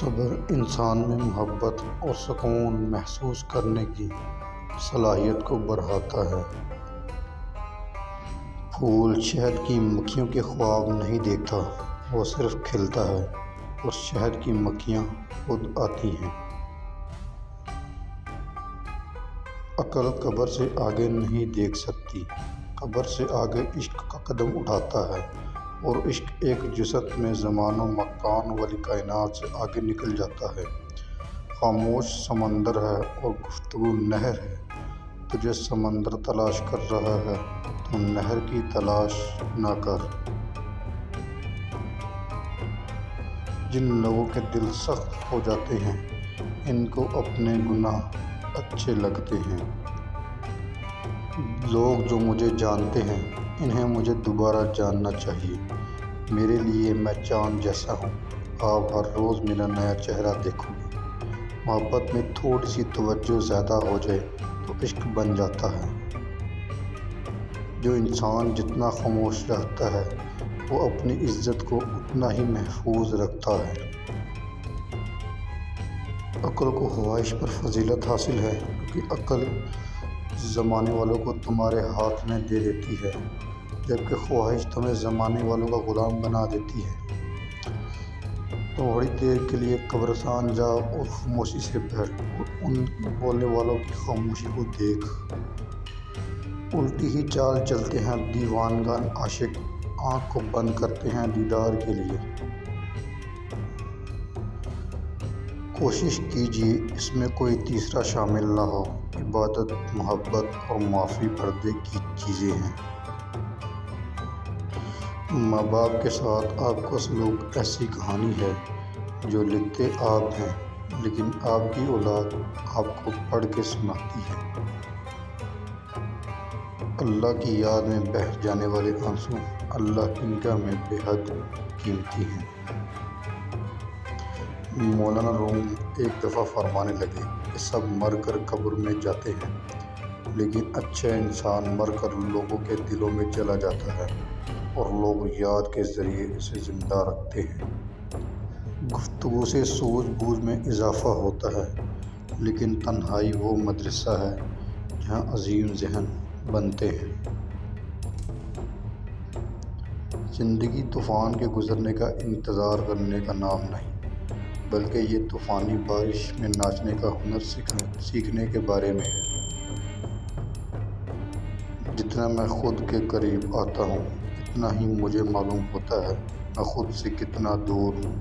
صبر انسان میں محبت اور سکون محسوس کرنے کی صلاحیت کو بڑھاتا ہے۔ پھول شہد کی مکھیوں کے خواب نہیں دیکھتا، وہ صرف کھلتا ہے اور شہد کی مکھیاں خود آتی ہیں۔ عقل قبر سے آگے نہیں دیکھ سکتی، قبر سے آگے عشق کا قدم اٹھاتا ہے، اور عشق ایک جست میں زمان و مکان والی کائنات سے آگے نکل جاتا ہے۔ خاموش سمندر ہے اور گفتگو نہر ہے، تجھے سمندر تلاش کر رہا ہے تو نہر کی تلاش نہ کر۔ جن لوگوں کے دل سخت ہو جاتے ہیں، ان کو اپنے گناہ اچھے لگتے ہیں۔ لوگ جو مجھے جانتے ہیں، انہیں مجھے دوبارہ جاننا چاہیے۔ میرے لیے میں چاند جیسا ہوں، آپ ہر روز میرا نیا چہرہ دیکھو گے۔ محبت میں تھوڑی سی توجہ زیادہ ہو جائے تو عشق بن جاتا ہے۔ جو انسان جتنا خاموش رہتا ہے، وہ اپنی عزت کو اتنا ہی محفوظ رکھتا ہے۔ عقل کو خواہش پر فضیلت حاصل ہے، کیونکہ عقل زمانے والوں کو تمہارے ہاتھ میں دے دیتی ہے، جبکہ خواہش تمہیں زمانے والوں کا غلام بنا دیتی ہے۔ تھوڑی دیر کے لیے قبرستان جا اور خاموشی سے بیٹھ اور ان بولنے والوں کی خاموشی کو دیکھ۔ الٹی ہی چال چلتے ہیں دیوانگان عاشق، آنکھ کو بند کرتے ہیں دیدار کے لیے۔ کوشش کیجیے اس میں کوئی تیسرا شامل نہ ہو۔ عبادت، محبت اور معافی پردے کی چیزیں ہیں۔ ماں باپ کے ساتھ آپ کا سلوک ایسی کہانی ہے جو لکھتے آپ ہیں، لیکن آپ کی اولاد آپ کو پڑھ کے سناتی ہے۔ اللہ کی یاد میں بہہ جانے والے آنسو اللہ کی نگاہ میں بے حد قیمتی ہیں۔ مولانا روم ایک دفعہ فرمانے لگے کہ سب مر کر قبر میں جاتے ہیں، لیکن اچھا انسان مر کر لوگوں کے دلوں میں چلا جاتا ہے اور لوگ یاد کے ذریعے اسے زندہ رکھتے ہیں۔ گفتگو سے سوجھ بوجھ میں اضافہ ہوتا ہے، لیکن تنہائی وہ مدرسہ ہے جہاں عظیم ذہن بنتے ہیں۔ زندگی طوفان کے گزرنے کا انتظار کرنے کا نام نہیں، بلکہ یہ طوفانی بارش میں ناچنے کا ہنر سیکھنے کے بارے میں ہے۔ جتنا میں خود کے قریب آتا ہوں، اتنا ہی مجھے معلوم ہوتا ہے میں خود سے کتنا دور ہوں۔